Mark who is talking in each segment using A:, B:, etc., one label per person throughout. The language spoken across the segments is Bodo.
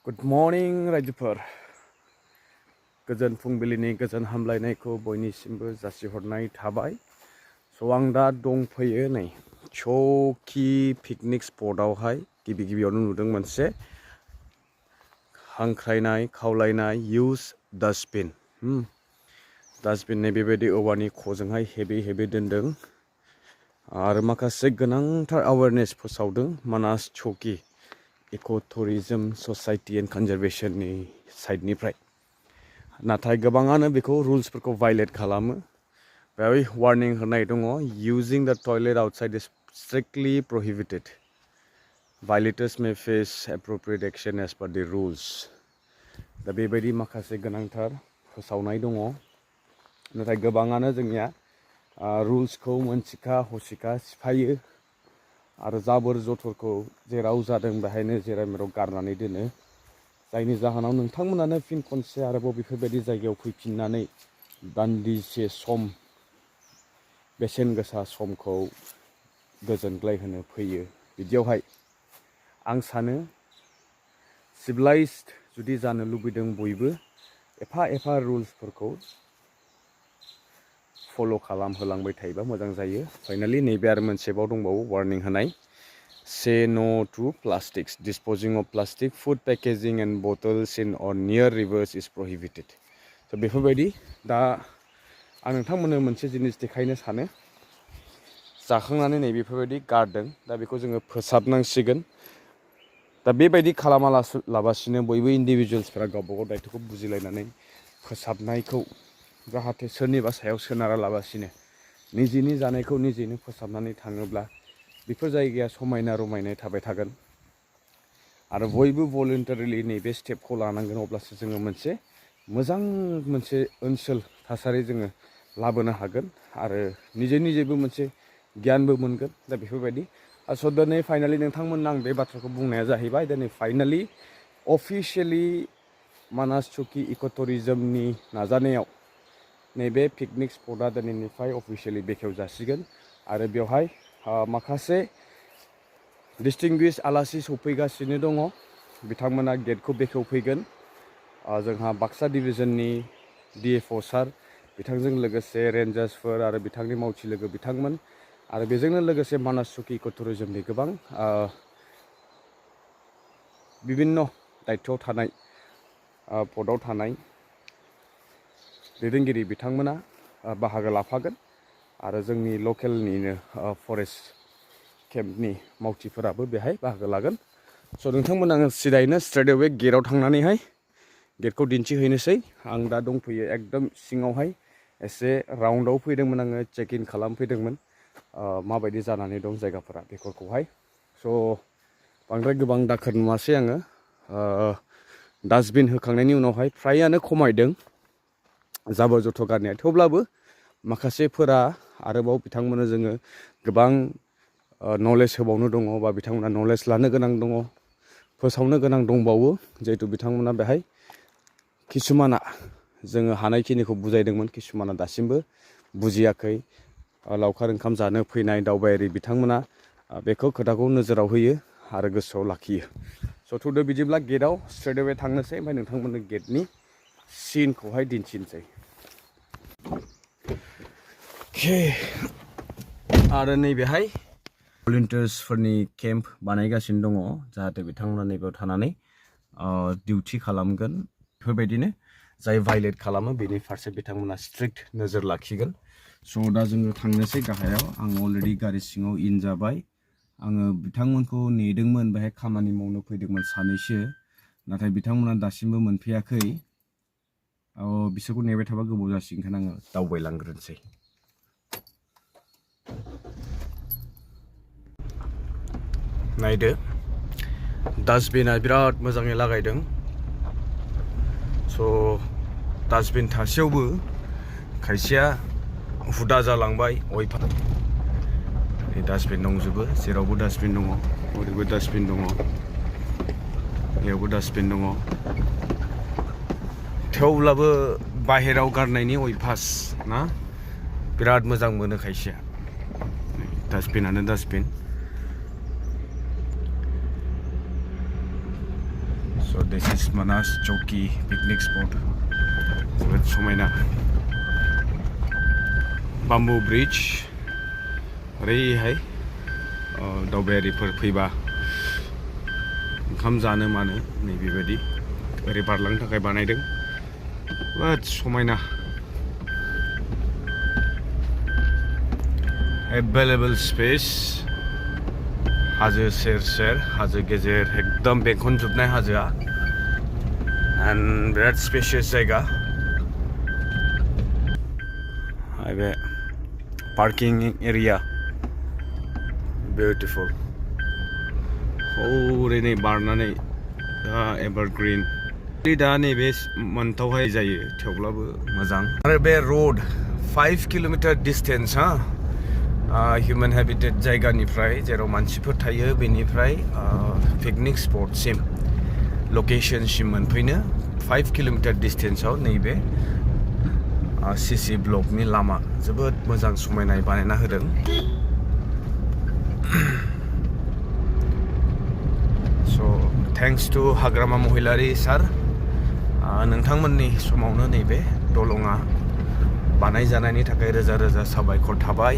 A: Good morning, रायजोफोर गोजोन फुंबिलिनि गोजोन हामलायनायखौ बयनिसिमबो जासिहरनाय थाबाय। आं दा दंफैयो नै चौकी पिकनिक स्पटआवहाय गिबियावनो नुदों मोनसे हांख्रायनाय खावलायनाय इउज डास्टबिन डास्टबिन बेबायदि औवानि ख'जोंहाय हेबै दोनदों आरो माखासे गोनांथार अवेयारनेस फोसावदों मानास चौकी इक' टुरिज्म ससाइटि एन्ड कनजारभेशननि साइडनिफ्राय। नाथाय गोबाङानो बेखौ रुल्सफोरखौ भायलेट खालामो। बेवहाय वार्निं होनाय दङ, using the toilet outside is strictly prohibited. Violators may face appropriate action as per the rules. दा बेबायदि माखासे गोनांथार फोसावनाय दङ। नाथाय गोबाङानो जोंनिया रुल्सखौ मोनथिखा हसिखा सिफायो आरो जाबोर जथरखौ जेराव जादों बेहायनो जेराव मेराव गारनानै दोनो, जायनि जाहोनाव नोंथांमोनानो फिन खनसे आरोबाव बेफोरबायदि जायगायाव फैफिननानै दान्दिसे सम बेसेन गोसा समखौ गोजोनग्लाय होनो फैयो। बिदियावहाय आं सानो सिभिलाइज्ड जुदि जानो लुबैदों बयबो एफा रुल्सफोरखौ फल' खालामहोलांबाय थायोबा मोजां जायो। फाइनालि नैबे आरो मोनसेबाव दंबावो वार्निं होनाय, say no to plastics. Disposing of plastic, food packaging and bottles in or near rivers is prohibited. बेफोरबायदि दा आं नोंथांमोननो मोनसे जिनिस देखायनो सानो, जाखांनानै नै बेफोरबायदि गारदों, दा बेखौ जोङो फोसाबनांसिगोन। दा बेबायदि खालामालाबासिनो बयबो इन्डिभिजुवेल्सफोरा गावबागाव दायथ'खौ बुजिलायनानै फोसाबनायखौ जाहाथे सोरनिबा सायाव सोनारालाबासिनो निजेनि जानायखौ निजेनो फोसाबनानै थाङोब्ला बेफोर जायगाया समायना रमायनाय थाबाय थागोन। आरो बयबो भलुन्टारिलि नैबे स्टेपखौ लानांगोन, अब्लासो जोङो मोनसे मोजां मोनसे ओनसोल थासारि जोङो लाबोनो हागोन आरो निजेबो मोनसे गियानबो मोनगोन। दा बेफोरबायदि दिनै फाइनालि नोंथांमोननो आं बे बाथ्राखौ बुंनाया जाहैबाय, दिनै फाइनालि अफिसियेलि मानास चौकी इक' टुरिज्मनि नाजानायाव नैबे पिकनिक स्पटआ दिनैनिफ्राय अफिसियेलि बेखेव जासिगोन आरो बेवहाय माखासे डिस्टिंगुइश आलासि सफैगासिनो दङ। बिथांमोना गेटखौ बेखेवफैगोन। जोंहा बाक्सा डिभिजननि DFO सार, बिथांजों लोगोसे रेन्जार्सफोर आरो बिथांनि मावथि लोगो बिथांमोन आरो बेजोंनो लोगोसे मानास चौकी इक' टुरिज्मनि गोबां बिभिन्न दायथ'आव थानाय पदआव थानाय दैदेनगिरि बिथांमोना बाहागो लाफागोन आरो जोंनि लकेलनिनो फरेस्ट केम्पनि मावथिफोराबो बेहाय बाहागो लागोन। नोंथांमोन आङो सिदायैनो स्ट्रेट अवे गेटआव थांनानैहाय गेटखौ दिन्थिहैनोसै। आं दा दंफैयो एकदम सिङावहाय, एसे राउन्डआव फैदोंमोन, आङो चेक इन खालामफैदोंमोन माबायदि जानानै दं जायगाफोरा बेफोरखौहाय। बांद्राय गोबां दाखोर नुवासै आङो। डास्टबिन होखांनायनि उनावहाय फ्रायानो खमायदों जाबोर जथर गारनाया, थेवब्लाबो माखासेफोरा आरोबाव बिथांमोननो जोङो गोबां नलेज होबावनो दङ बा बिथांमोना नलेज लानो गोनां दङ, फोसावनो गोनां दंबावो। जिहेतु बिथांमोना बेहाय किसुमाना जोङो हानायखिनिखौ बुजायदोंमोन, किसुमाना दासिमबो बुजियाखै। लावखार ओंखाम जानो फैनाय दावबायारि बिथांमोना बेखौ खोथाखौ नोजोराव होयो आरो गोसोआव लाखियो। थुदो बिदिब्ला गेटआव स्ट्रेट अवे थांनोसै, ओमफ्राय नोंथांमोननो गेटनि सिनखौहाय दिन्थिनोसै। आरो नैबेहाय भलुन्टियार्सफोरनि केम्प बानायगासिनो दङ, जाहाथे बिथांमोना नैबेयाव थानानै डिउटि खालामगोन। बेफोरबायदिनो जाय भायलेट खालामो बेनि फारसे बिथांमोना स्ट्रिक्ट नोजोर लाखिगोन। दा जोङो थांनोसै गाहायाव। आं अलरेडि गारि सिङाव इन जाबाय। आङो बिथांमोनखौ नेदोंमोन, बेहाय खामानि मावनो फैदोंमोन सानैसो, नाथाय बिथांमोना दासिमबो मोनफैयाखै। बिसोरखौ नेबाय थाबा गोबाव जासिगोन, आङो दावबायलांग्रोनोसै। नायदो, डास्टबिना बिराद मोजाङै लागायदों। डास्टबिन थासेयावबो खायसेया हुदा जालांबाय। डास्टबिन दंजोबो, जेरावबो डास्टबिन दङ, ओरैबो डास्टबिन दङ, बेयावबो डास्टबिन दङ। थेवब्लाबो बाहेराव गारनायनि अयभास ना बिराद मोजां मोनो खायसेया। डास्टबिनानो dustbin. So this is Manas Choki picnic spot. जोबोद समायना बाम्बु ब्रिज ओरैहाय दावबायारिफोर फैबा ओंखाम जानो मानो नै बेबायदि ओरै बारलांनो थाखाय बानायदों जोबोद समायना एभेलेबल स्पेस हाजो सेर सेर हाजो गेजेर एकदम बेंखनजोबनाय हाजोआ एन्ड बिराद स्पेसियास जायगा बे पार्किं एरिया बिउटिफुल हौरै नै बारनानै एभारग्रीन दा नैबे मोनथावहाय जायो थेवब्लाबो मोजां आरो बे road 5 kilometre distance human habitat जायगानिफ्राय जेराव मानसिफोर थायो बेनिफ्राय पिकनिक स्पटसिम लकेशनसिम मोनफैनो 5 किलोमीटर डिस्टेन्सआव नैबे सीसी ब्लकनि लामा जोबोद मोजां समायनाय बानायना होदों सो थेंक्स टु हाग्रामा महिलारी सार नोंथांमोननि समावनो नैबे दलङा बानायजानायनि थाखाय रोजा रोजा साबायखर थाबाय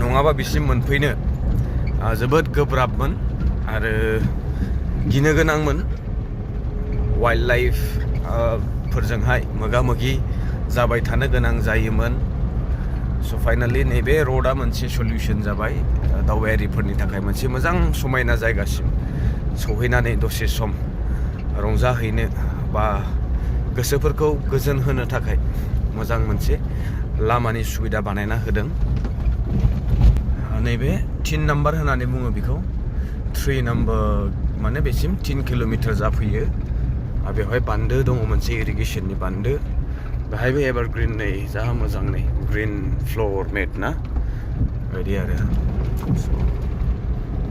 A: नङाबा बिसिम मोनफैनो जोबोद गोब्राबमोन आरो गिनो गोनांमोन वाइल्ड लाइफ फोरजोंहाय मोगा-मोगि जाबाय थानो गोनां जायोमोन सो फाइनाली नैबे रोडआ मोनसे सल्युशन जाबाय दावबायारिफोरनि थाखाय मोनसे मोजां समायना जायगासिम सौहैनानै दसे सम रंजाहैनो बा गोसोफोरखौ गोजोन होनो थाखाय मोजां मोनसे लामानि सुबिदा बानायना होदों नैबे 3 नाम्बार होननानै बुङो बेखौ 3 नाम्बार माने बेसिम 3 किलोमीटर जाफैयो बेवहाय बान्दो दङ मोनसे इरिगेशननि बान्दो बेहायबो एभारग्रीन नै जा मोजां नै ग्रीन फ्लोर मेट ना बेबायदि आरो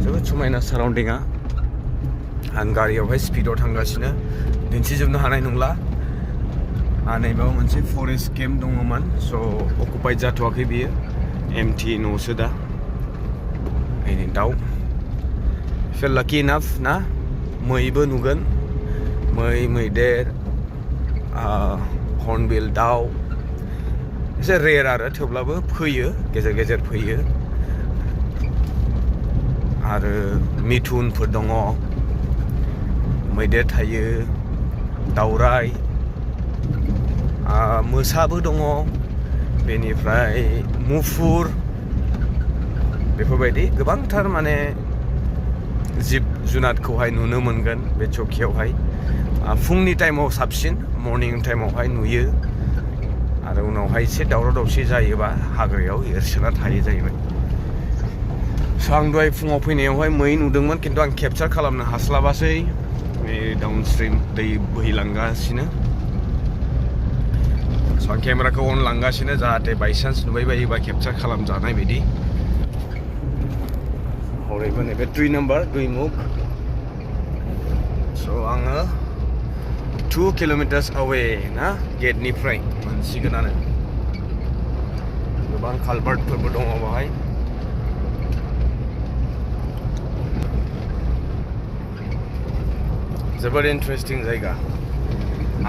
A: जोबोद समायना साराउन्डिंआ आं गारियावहाय स्पिडआव थांगासिनो दिन्थिजोबनो हानाय नंला नैबाव मोनसे फरेस्ट केम्प दङमोन स' अकुपाइड जाथ'वाखै बियो एमटि न'सो दा नै दाउ फेल लाकि इनाफ ना मैबो नुगोन मै मैदेर हर्नबिल दाउ एसे रेयर आरो थेवब्लाबो फैयो गेजेर गेजेर फैयो आरो मिथुनफोर दङ मैदेर थायो दाउराइ मोसाबो दङ बेनिफ्राय मुफुर बेफोरबायदि गोबांथार माने जिब जुनादखौहाय नुनो मोनगोन बे चौकियावहाय फुंनि टाइमाव साबसिन मर्निं टाइमावहाय नुयो आरो उनावहाय एसे दावराव दावसि जायोबा हाग्रायाव एरसोना थायो जाहैबाय स' आं दहाय फुङाव फैनायावहाय मै नुदोंमोन खिन्थु आं केपचार खालामनो हास्लाबासै बे डाउनस्ट्रिम दै बोहैलांगासिनो स' आं केमेराखौ अन लांगासिनो जाहाथे बायसान्स नुबाय बायोबा केपचार खालामजानाय बायदि हरैबो नैबे 3 नाम्बार दुइमुख स' आङो 2 किलोमीटर्स अवे ना गेटनिफ्राय मोनसिगोनानो गोबां कालभार्टफोरबो दङ बेवहाय जोबोद इन्टारेस्टिं जायगा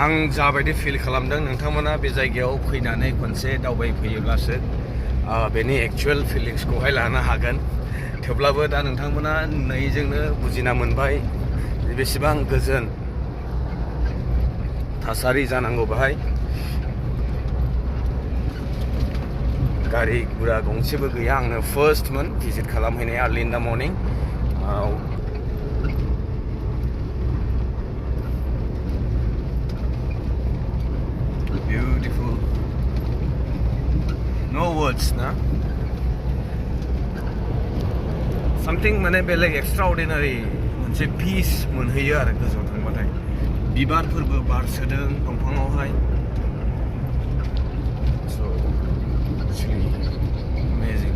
A: आं जाबायदि फिल खालामदों नोंथांमोना बे जायगायाव फैनानै खनसे दावबायफैयोब्लासो बेनि एक्चुअल फिलिंसखौहाय लानो हागोन थेवब्लाबो दा नोंथांमोना नुनायजोंनो बुजिना मोनबाय बेसेबां गोजोन थासारि जानांगौ बेहाय गारि गुरा गंसेबो गैया आंनो फार्स्टमोन भिजिट खालामहैनाय आर्लि इन दा मर्निं बिउटिफुल नो वर्ड्स ना सामथिं माने बेलेग एक्सट्राअर्डिनारि मोनसे पिस मोनहैयो आरो गोजौआव थांबाथाय बिबारफोरबो बारसोदों दंफाङावहाय अमेजिं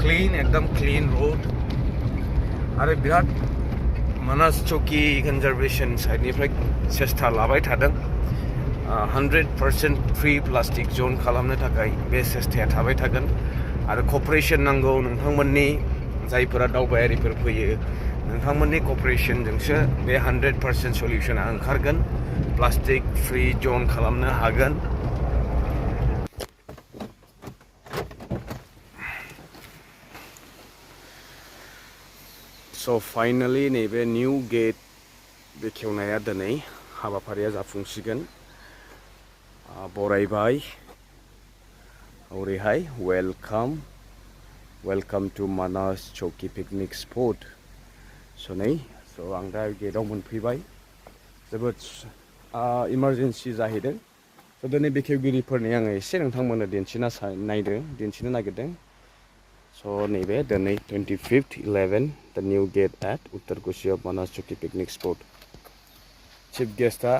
A: क्लीन एकदम क्लीन रोड आरो बिराद मानास चौकी कन्जारभेशन साइडनिफ्राय सेस्था लाबाय थादों 100% फ्री प्लास्टिक जोन खालामनो थाखाय बे सेस्थाया थाबाय थागोन आरो कपरेशन नांगौ नोंथांमोननि जायफोरा दावबायारिफोर फैयो नोंथांमोननि क'पारेसनजोंसो बे 100% सल्युशना ओंखारगोन प्लास्टिक फ्री जन खालामनो हागोन स' फाइनालि नैबे निउ गेट बेखेवनाया दिनै हाबाफारिया जाफुंसिगोन बरायबाय ओरैहाय वेलकाम टु मानास चौकी पिकनिक स्पट स' नै स' आं दा गेटआव मोनफैबाय जोबोद इमारजेन्सि जाहैदों स' दिनै बेखेवगिरिफोरनि आङो एसे नोंथांमोननो दिन्थिनो नागिरदों स' नैबे दिनै 25th 11 the new gate at Uttar कुशी of Manas Chowki picnic spot chief गेस्टआ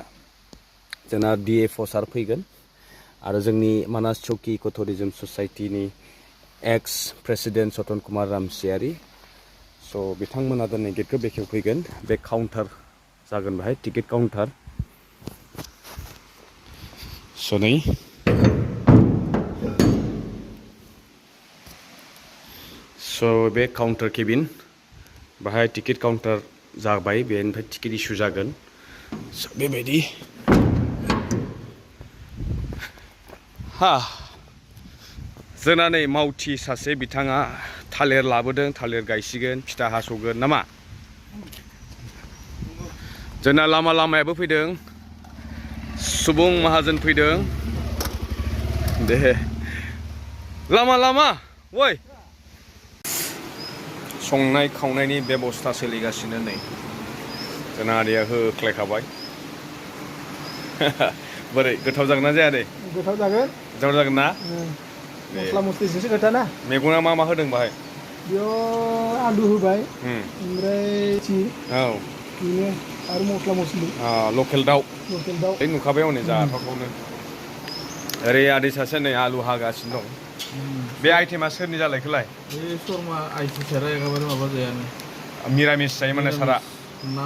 A: जोंना DFO सार फैगोन आरो जोंनि मानास चौकी इक'टुरिजम ससाइटिनि एक्स प्रेसिडेन्ट सतन कुमार रामसियारि स' बिथांमोना दिनै गेटखौ बेखेवफैगोन बे काउन्टार जागोन बेहाय टिकेट काउन्टार स' नै स' बे काउन्टार केबिन बाहाय टिकेट काउन्टार जाबाय बेनिफ्राय टिकेट इसु जागोन स' बेबायदि जोंना नै मावथि सासे बिथाङा थालिर लाबोदों थालिर गायसिगोन फिथा हास'गोन नामा जोंना लामायाबो फैदों सुबुं माहाजोन फैदों दे लामा वै संनाय खावनायनि बेबस्था सोलिगासिनो नै जोंना आदैया होख्लायखाबाय बोरै गोथाव जागोन ना जाया दे
B: गोथाव
A: जागोन ना
B: मस्ला मस्लिजोंसो खोथा ना
A: मैगङा मा होदों बाहाय
B: बेयाव आलु होबाय ओमफ्राय
A: औ
B: बेनो आरो मस्ला मस्लि
A: लकेल दाउ नुखाबाय हनै जाथावखौनो ओरै आदै सासे नै आलु हागासिनो दं बे आइटेमा सोरनि जालायखोलाय
B: बे शर्मा आइटि सारा एखेबारे माबा जायानो
A: मिरामिस जायो माने सारा ना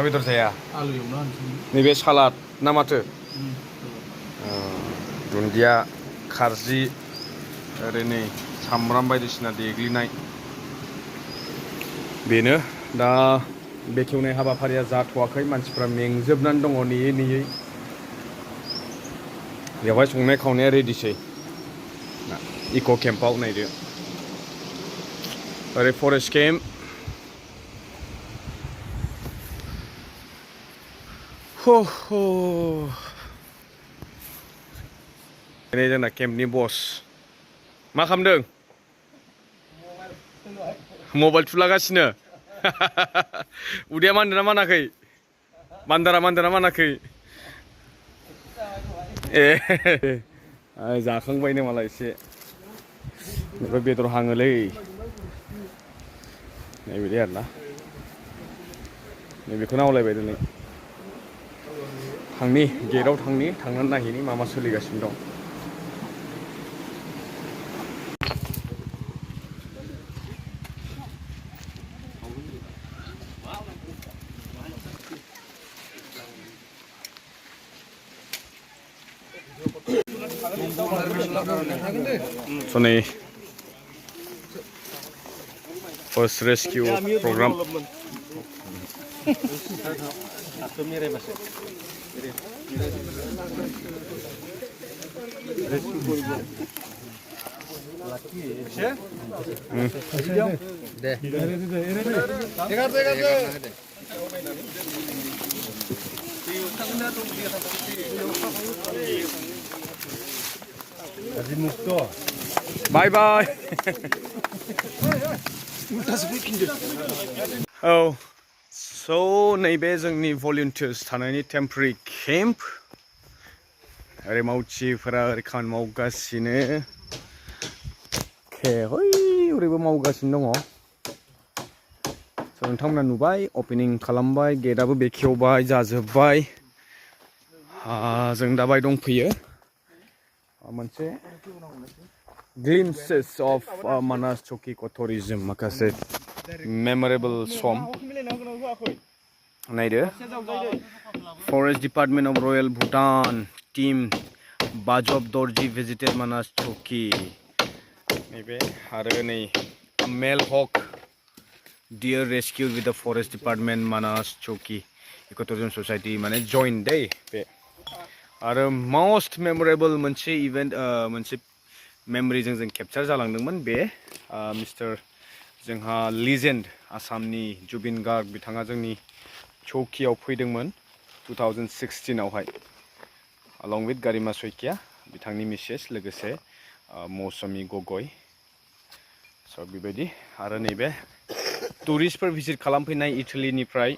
A: बेदर जाया
B: आलु एवना होनोसै
A: नैबे सालाद ना माथो दुन्दिया खारजि ओरै नै सामब्राम बायदिसिना देग्लिनाय बेनो दा बेखेवनाय हाबाफारिया जाथ'वाखै मानसिफ्रा मेंजोबनानै दङ नेयै बेवहाय संनाय खावनाया रेडिसै इक' केम्पआव नायदो ओरै फरेस्ट केम्प दिनै जोंना केम्पनि बस मा खालामदों मबाइल थुलागासिनो उदैया मानदोंना मानाखै बान्दारा मानाखै ए जाखांबायनो मालाय एसे ओमफ्राय बेदर हाङोलै नैबिदि आरोना नैबेखौनो आवलायबाय दिनै गेटआव थांनानै नायहैनि मा सोलिगासिनो दं सनै फर्स्ट रेस्किउ प्रग्राम बाय बाय औ स' नैबे जोंनि भलिन्टियार्स थानायनि टेम्परारि केम्प ओरै मावथिफोरा ओरै खामानि मावगासिनो ओरैबो मावगासिनो दङ स' नोंथांमोना नुबाय अपेनिं खालामबाय गेटआबो बेखेवबाय जाजोब्बाय जों दा बाय दंफैयो मोनसे glimpses of Manas Chowki Ecotourism माखासे मेमोरेबल सम नायदो forest department of royal Bhutan team बाजब दर्जी visited Manas Chowki नैबे आरो नै मेल हक deer rescue with the forest department Manas Choki ecotourism society माने join day बे आरो most memorable मोनसे event मोनसे memory जों capture जालांदोंमोन बे Mr. जोंहा legend आसामनि जुबिन गार्ग बिथाङा जोंनि चौकियाव फैदोंमोन 2016 आवहाय along with गारिमा सयकिया बिथांनि मिसेस लोगोसे मौसुमी गगৈ स' बेबायदि आरो नैबे टुरिस्टफोर भिजिट खालामफैनाय इटालीनिफ्राय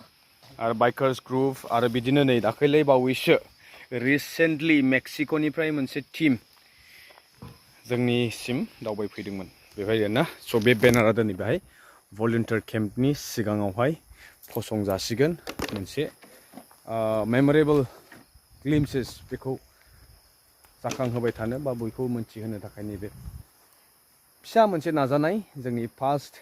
A: आरो बाइकार्स ग्रुप आरो बिदिनो नै दाखालै बावैसो रिसेन्टलि मेक्सिक'निफ्राय मोनसे टीम जोंनिसिम दावबायफैदोंमोन बेबायदि ना स' बे बेनारा दिनै बेहाय भलन्टियार केम्पनि सिगाङावहाय फसंजासिगोन मोनसे मेमरेबल ग्लिम्पसेस बेखौ जाखांहोबाय थानो बा बयखौ मोनथिहोनो थाखाय नैबे फिसा मोनसे नाजानाय जोंनि पास्ट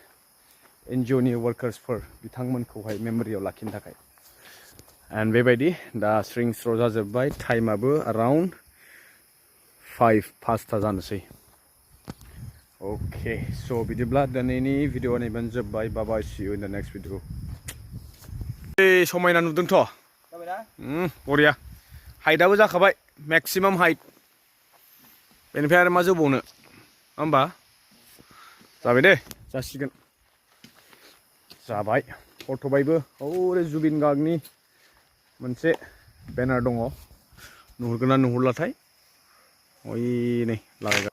A: एनजिअनि वर्कार्सफोर बिथांमोनखौहाय मेमरियाव लाखिनो थाखाय एन्ड बेबायदि दा स्रिं स्र' जाजोब्बाय टाइमाबो अराउन्ड 5:05 जानोसै अके स' बिदिब्ला दिनैनि भिडिअ नैबेनो जोब्बाय बाय C U in the next video समायना नुदोंथ' बरिया हाइटआबो जाखाबाय मेक्सिमाम हाइट बेनिफ्राय आरो मा जौबावनो होमबा जाबाय दे जासिगोन जाबाय हरथ'बायबो औरे जुबिन गार्गनि मोनसे बेनार दङ नुहुरगोन ना नुहुरलाथाय ओइ नै लागायबाय